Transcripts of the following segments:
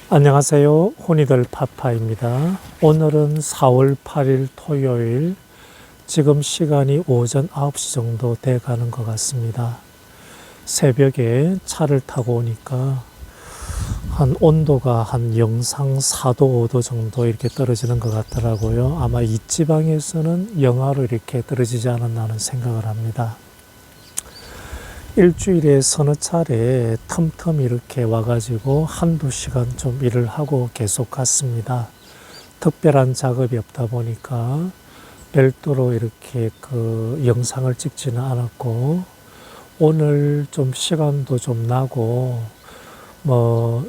안녕하세요. 혼이들 파파입니다. 오늘은 4월 8일 토요일, 지금 시간이 오전 9시 정도 돼 가는 것 같습니다. 새벽에 차를 타고 오니까 한 온도가 한 영상 4도, 5도 정도 이렇게 떨어지는 것 같더라고요. 아마 이 지방에서는 영하로 이렇게 떨어지지 않았나 하는 생각을 합니다. 일주일에 서너 차례 텀텀 이렇게 와가지고 한두 시간 좀 일을 하고 계속 갔습니다. 특별한 작업이 없다 보니까 별도로 이렇게 영상을 찍지는 않았고, 오늘 좀 시간도 좀 나고,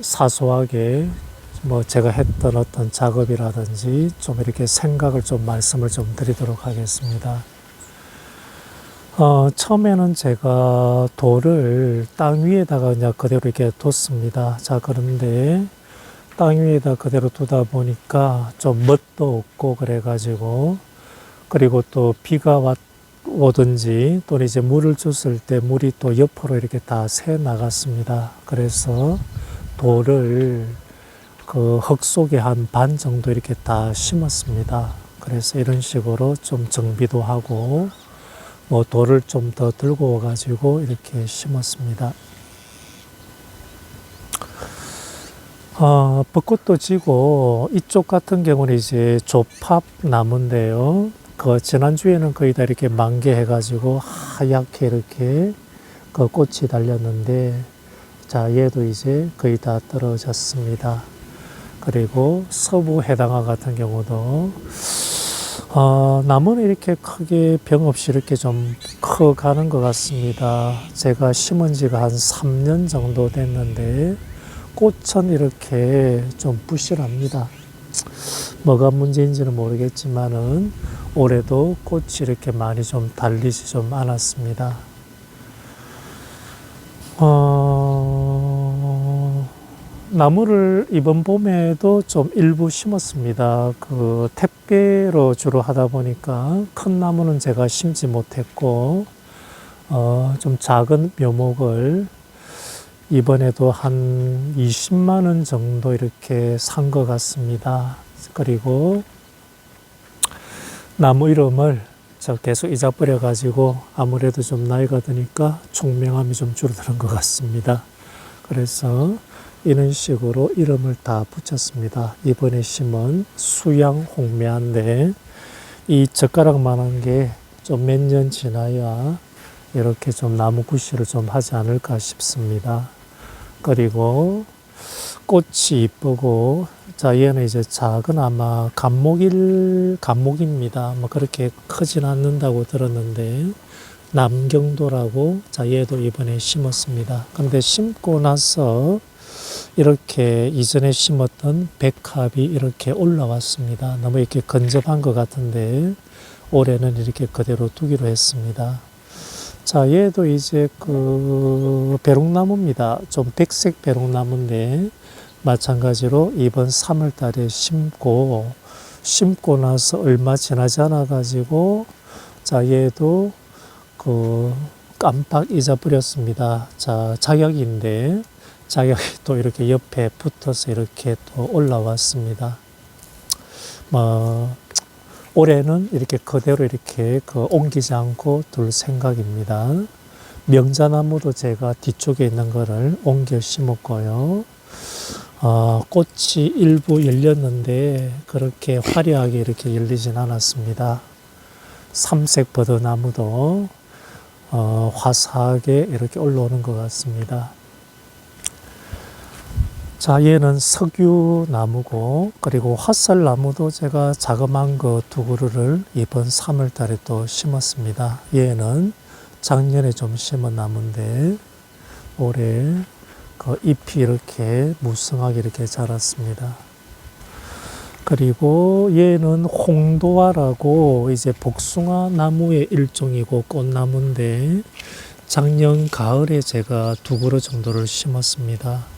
사소하게 제가 했던 어떤 작업이라든지 좀 이렇게 생각을 좀 말씀을 좀 드리도록 하겠습니다. 처음에는 제가 돌을 땅 위에다가 그냥 그대로 이렇게 뒀습니다. 자, 그런데 땅 위에다 그대로 두다 보니까 좀 멋도 없고 그래가지고, 그리고 또 비가 오든지 또는 이제 물을 줬을 때 물이 또 옆으로 이렇게 다 새 나갔습니다. 그래서 돌을 그 흙 속에 한 반 정도 이렇게 다 심었습니다. 그래서 이런 식으로 좀 정비도 하고, 돌을 좀 더 들고 와가지고 이렇게 심었습니다. 벚꽃도 지고, 이쪽 같은 경우는 이제 조팝 나무인데요. 지난주에는 거의 다 이렇게 만개해가지고 하얗게 이렇게 그 꽃이 달렸는데, 자, 얘도 이제 거의 다 떨어졌습니다. 그리고 서부 해당화 같은 경우도 나무는 이렇게 크게 병 없이 이렇게 좀 커가는 것 같습니다. 제가 심은 지가 한 3년 정도 됐는데, 꽃은 이렇게 좀 부실합니다. 뭐가 문제인지는 모르겠지만은, 올해도 꽃이 이렇게 많이 좀 달리지 좀 않았습니다. 나무를 이번 봄에도 좀 일부 심었습니다. 택배로 주로 하다 보니까 큰 나무는 제가 심지 못했고, 좀 작은 묘목을 이번에도 한 20만 원 정도 이렇게 산 것 같습니다. 그리고 나무 이름을 저 계속 잊어버려가지고 아무래도 좀 나이가 드니까 총명함이 좀 줄어드는 것 같습니다. 그래서 이런 식으로 이름을 다 붙였습니다. 이번에 심은 수양 홍매인데, 이 젓가락만한 게 좀 몇 년 지나야 이렇게 좀 나무 구실을 좀 하지 않을까 싶습니다. 그리고 꽃이 이쁘고, 자, 얘는 이제 작은 아마 감목입니다. 그렇게 크진 않는다고 들었는데, 남경도라고, 자, 얘도 이번에 심었습니다. 근데 심고 나서 이렇게 이전에 심었던 백합이 이렇게 올라왔습니다. 너무 이렇게 건접한 것 같은데, 올해는 이렇게 그대로 두기로 했습니다. 자, 얘도 이제 배롱나무입니다. 좀 백색 배롱나무인데, 마찬가지로 이번 3월 달에 심고 나서 얼마 지나지 않아 가지고, 자, 얘도 깜빡 잊어버렸습니다. 자, 자격인데, 자격이 또 이렇게 옆에 붙어서 이렇게 또 올라왔습니다. 올해는 이렇게 그대로 이렇게 옮기지 않고 둘 생각입니다. 명자나무도 제가 뒤쪽에 있는 거를 옮겨 심었고요. 꽃이 일부 열렸는데 그렇게 화려하게 이렇게 열리진 않았습니다. 삼색 버드나무도 화사하게 이렇게 올라오는 것 같습니다. 자, 얘는 석유나무고, 그리고 화살나무도 제가 자그마한 거 두 그루를 이번 3월 달에 또 심었습니다. 얘는 작년에 좀 심은 나무인데, 올해 잎이 이렇게 무성하게 이렇게 자랐습니다. 그리고 얘는 홍도화라고 이제 복숭아 나무의 일종이고 꽃나무인데, 작년 가을에 제가 두 그루 정도를 심었습니다.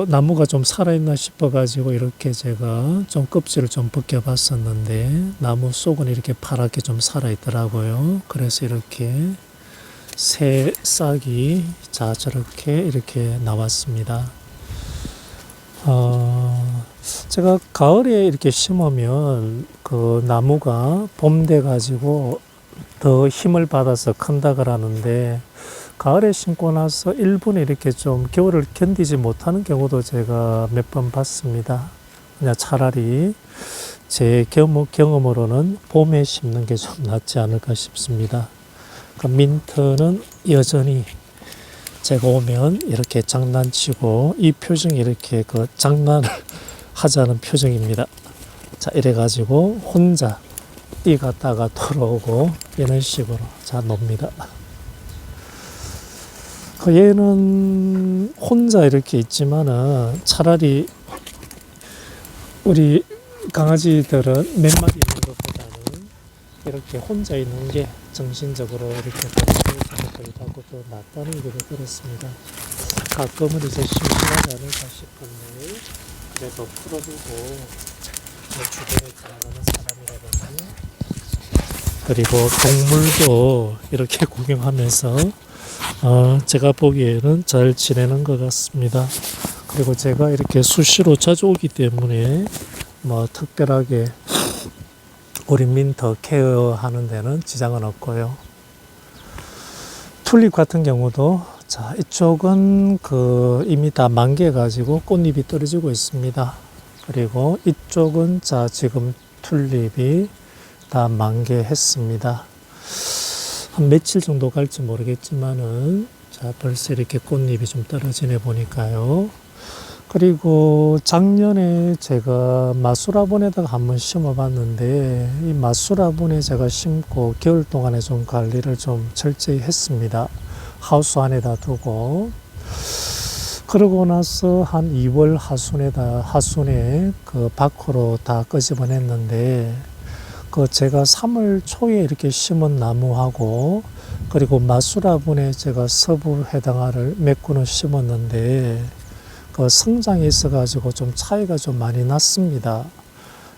나무가 좀 살아있나 싶어가지고 이렇게 제가 좀 껍질을 좀 벗겨봤었는데, 나무 속은 이렇게 파랗게 좀 살아있더라고요. 그래서 이렇게 새 싹이 자 저렇게 이렇게 나왔습니다. 제가 가을에 이렇게 심으면 그 나무가 봄 돼 가지고 더 힘을 받아서 큰다 그러는데, 가을에 심고 나서 일본에 이렇게 좀 겨울을 견디지 못하는 경우도 제가 몇 번 봤습니다. 그냥 차라리 제 경험으로는 봄에 심는 게 좀 낫지 않을까 싶습니다. 그 민트는 여전히 제가 오면 이렇게 장난치고, 이 표정이 이렇게 그 장난을 하자는 표정입니다. 자, 이래가지고 혼자 뛰갔다가 돌아오고 이런 식으로 자 놉니다. 그 얘는 혼자 이렇게 있지만은 차라리 우리 강아지들은 몇 마리 있는 것보다는 이렇게 혼자 있는 게 정신적으로 이렇게 더 하고 또 낫다는 얘기를 들었습니다. 가끔은 이제 심심하지 않을까 싶은데, 그래도 풀어두고 주변에 지나가는 사람이라든지, 그리고 동물도 이렇게 구경하면서 제가 보기에는 잘 지내는 것 같습니다. 그리고 제가 이렇게 수시로 자주 오기 때문에 뭐 특별하게 우리 민터 케어하는 데는 지장은 없고요. 튤립 같은 경우도 자, 이쪽은 이미 다 만개 가지고 꽃잎이 떨어지고 있습니다. 그리고 이쪽은 자, 지금 튤립이 다 만개했습니다. 한 며칠 정도 갈지 모르겠지만은 자, 벌써 이렇게 꽃잎이 좀 떨어지네 보니까요. 그리고 작년에 제가 마수라본에다가 한번 심어봤는데, 이 마수라본에 제가 심고 겨울 동안에 좀 관리를 좀 철저히 했습니다. 하우스 안에다 두고. 그러고 나서 한 2월 하순에 그 밖으로 다 끄집어냈는데, 제가 3월 초에 이렇게 심은 나무하고, 그리고 마수라본에 제가 서부 해당화를 몇 군을 심었는데, 성장에 있어가지고 좀 차이가 좀 많이 났습니다.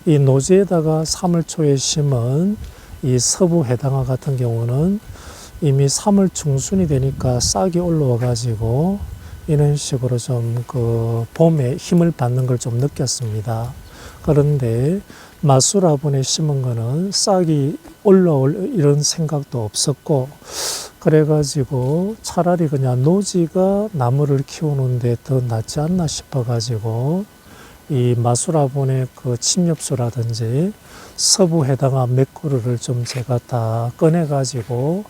이 노지에다가 3월 초에 심은 이 서부 해당화 같은 경우는 이미 3월 중순이 되니까 싹이 올라와가지고 이런 식으로 좀 봄에 힘을 받는 걸 좀 느꼈습니다. 그런데 마수라본에 심은 거는 싹이 올라올 이런 생각도 없었고, 그래가지고 차라리 그냥 노지가 나무를 키우는데 더 낫지 않나 싶어가지고, 이 마수라본의 그 침엽수라든지 서부 해당화 몇 그루를 좀 제가 다 꺼내가지고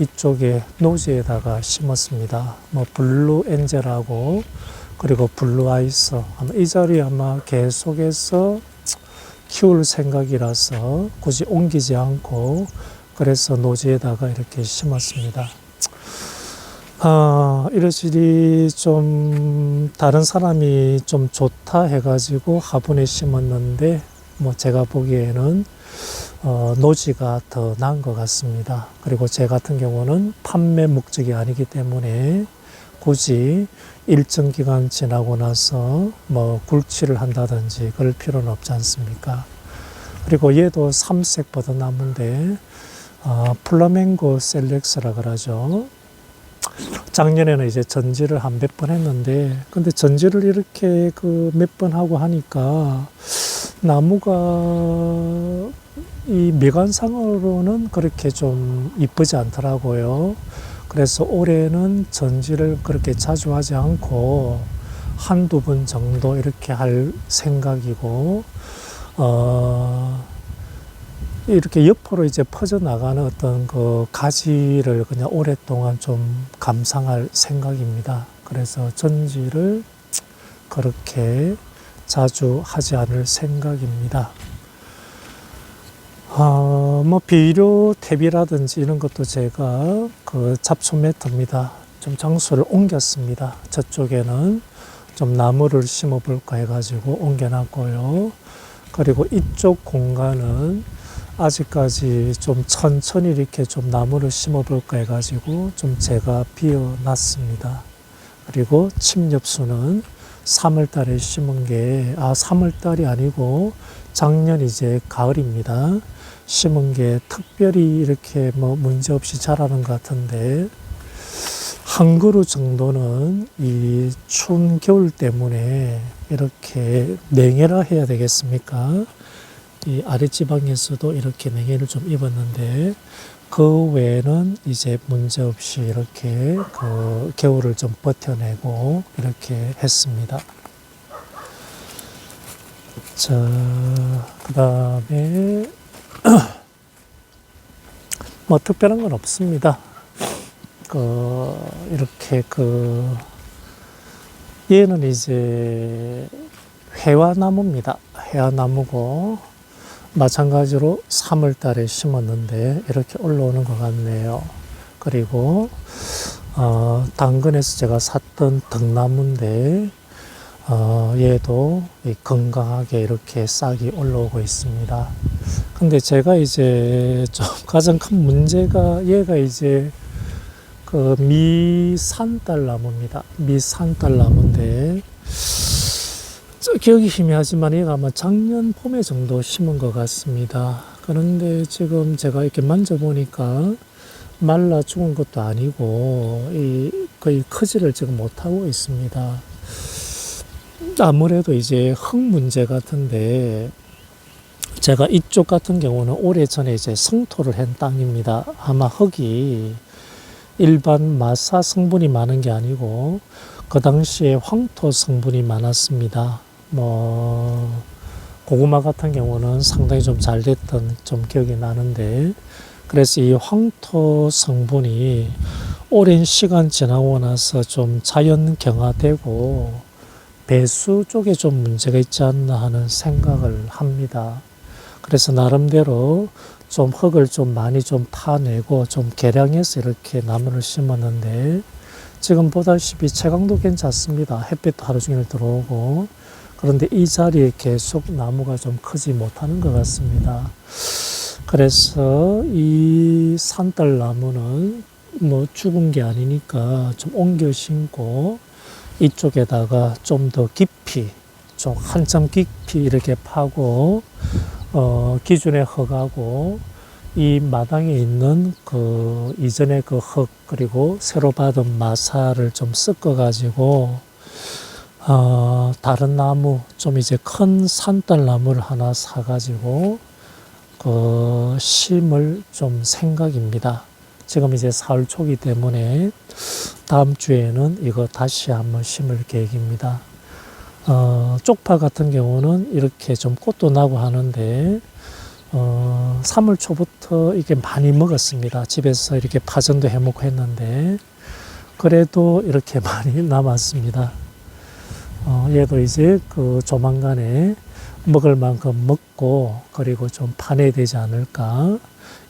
이쪽에 노지에다가 심었습니다. 뭐 블루 엔젤하고 그리고 블루 아이스, 아마 이 자리에 아마 계속해서 키울 생각이라서 굳이 옮기지 않고, 그래서 노지에다가 이렇게 심었습니다. 이러시리 좀 다른 사람이 좀 좋다 해가지고 화분에 심었는데, 뭐 제가 보기에는 노지가 더 나은 것 같습니다. 그리고 제 같은 경우는 판매 목적이 아니기 때문에 굳이 일정 기간 지나고 나서 뭐 굴치를 한다든지 그럴 필요는 없지 않습니까? 그리고 얘도 삼색 버섯나무인데 플라멩고 셀렉스라 그러죠. 작년에는 이제 전지를 한 몇 번 했는데, 근데 전지를 이렇게 몇 번 하고 하니까 나무가 이 미관상으로는 그렇게 좀 이쁘지 않더라고요. 그래서 올해는 전지를 그렇게 자주 하지 않고 한두 번 정도 이렇게 할 생각이고, 이렇게 옆으로 이제 퍼져나가는 어떤 가지를 그냥 오랫동안 좀 감상할 생각입니다. 그래서 전지를 그렇게 자주 하지 않을 생각입니다. 뭐 비료 탭이라든지 이런 것도 제가 잡초 매트입니다. 좀 장소를 옮겼습니다. 저쪽에는 좀 나무를 심어 볼까 해가지고 옮겨놨고요. 그리고 이쪽 공간은 아직까지 좀 천천히 이렇게 좀 나무를 심어 볼까 해가지고 좀 제가 비워놨습니다. 그리고 침엽수는 3월 달에 심은 게, 3월 달이 아니고 작년 이제 가을입니다. 심은 게 특별히 이렇게 뭐 문제 없이 자라는 것 같은데, 한 그루 정도는 이 추운 겨울 때문에 이렇게 냉해라 해야 되겠습니까? 이 아랫지방에서도 이렇게 냉해를 좀 입었는데, 그 외에는 이제 문제 없이 이렇게 그 겨울을 좀 버텨내고 이렇게 했습니다. 자, 그 다음에 뭐 특별한 건 없습니다. 이렇게 얘는 이제 회화나무입니다. 회화나무고, 마찬가지로 3월 달에 심었는데 이렇게 올라오는 것 같네요. 그리고 당근에서 제가 샀던 등나무인데 얘도 건강하게 이렇게 싹이 올라오고 있습니다. 근데 제가 이제 좀 가장 큰 문제가, 얘가 이제 그 미산딸나무입니다. 미산딸나무인데 기억이 희미하지만 얘가 아마 작년 봄에 정도 심은 것 같습니다. 그런데 지금 제가 이렇게 만져보니까 말라 죽은 것도 아니고 거의 크지를 지금 못하고 있습니다. 아무래도 이제 흙 문제 같은데, 제가 이쪽 같은 경우는 오래전에 이제 성토를 한 땅입니다. 아마 흙이 일반 마사 성분이 많은 게 아니고 그 당시에 황토 성분이 많았습니다. 뭐 고구마 같은 경우는 상당히 좀 잘 됐던 좀 기억이 나는데, 그래서 이 황토 성분이 오랜 시간 지나고 나서 좀 자연 경화되고 배수 쪽에 좀 문제가 있지 않나 하는 생각을 합니다. 그래서 나름대로 좀 흙을 좀 많이 좀 파내고 좀 개량해서 이렇게 나무를 심었는데, 지금 보다시피 채광도 괜찮습니다. 햇빛도 하루 종일 들어오고. 그런데 이 자리에 계속 나무가 좀 크지 못하는 것 같습니다. 그래서 이 산딸나무는 뭐 죽은 게 아니니까 좀 옮겨 심고, 이쪽에다가 좀 더 깊이, 좀 한참 깊이 이렇게 파고, 기존의 흙하고 이 마당에 있는 그 이전의 그 흙, 그리고 새로 받은 마사를 좀 섞어가지고, 다른 나무, 좀 이제 큰 산딸나무를 하나 사가지고, 심을 좀 생각입니다. 지금 이제 4월 초기 때문에 다음 주에는 이거 다시 한번 심을 계획입니다. 쪽파 같은 경우는 이렇게 좀 꽃도 나고 하는데, 3월 초부터 이게 많이 먹었습니다. 집에서 이렇게 파전도 해 먹고 했는데, 그래도 이렇게 많이 남았습니다. 얘도 이제 조만간에 먹을 만큼 먹고, 그리고 좀 파내야 되지 않을까.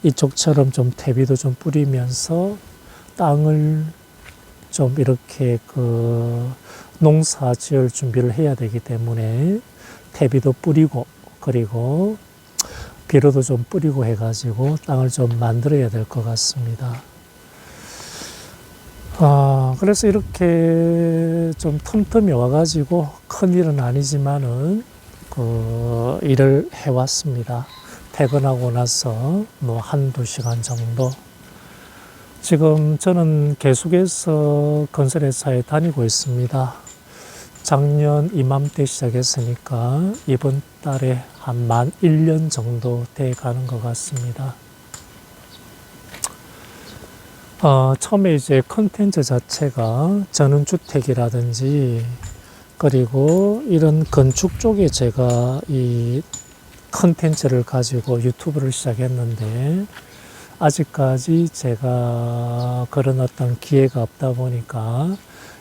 이쪽처럼 좀 퇴비도 좀 뿌리면서 땅을 좀 이렇게 농사 지을 준비를 해야 되기 때문에 퇴비도 뿌리고, 그리고 비료도 좀 뿌리고 해가지고 땅을 좀 만들어야 될 것 같습니다. 그래서 이렇게 좀 틈틈이 와가지고 큰일은 아니지만은 일을 해왔습니다. 퇴근하고 나서 뭐 한두 시간 정도. 지금 저는 계속해서 건설회사에 다니고 있습니다. 작년 이맘때 시작했으니까 이번 달에 한 만 1년 정도 돼 가는 것 같습니다. 처음에 이제 컨텐츠 자체가 전원주택이라든지, 그리고 이런 건축 쪽에 제가 이 컨텐츠를 가지고 유튜브를 시작했는데, 아직까지 제가 그런 어떤 기회가 없다 보니까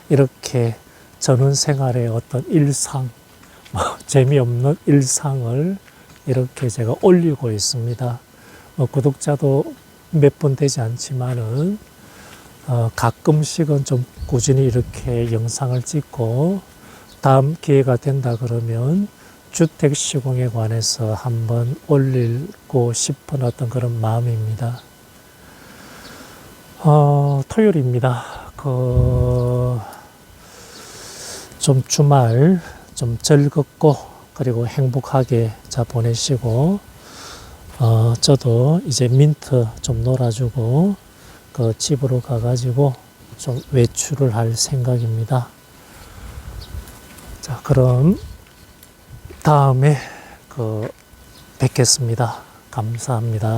이렇게 전원 생활의 어떤 일상, 재미없는 일상을 이렇게 제가 올리고 있습니다. 구독자도 몇 분 되지 않지만은 가끔씩은 좀 꾸준히 이렇게 영상을 찍고, 다음 기회가 된다 그러면 주택 시공에 관해서 한번 올리고 싶은 어떤 그런 마음입니다. 토요일입니다. 좀 주말 좀 즐겁고 그리고 행복하게 보내시고, 저도 이제 민트 좀 놀아주고 집으로 가가지고 좀 외출을 할 생각입니다. 자, 그럼 다음에 뵙겠습니다. 감사합니다.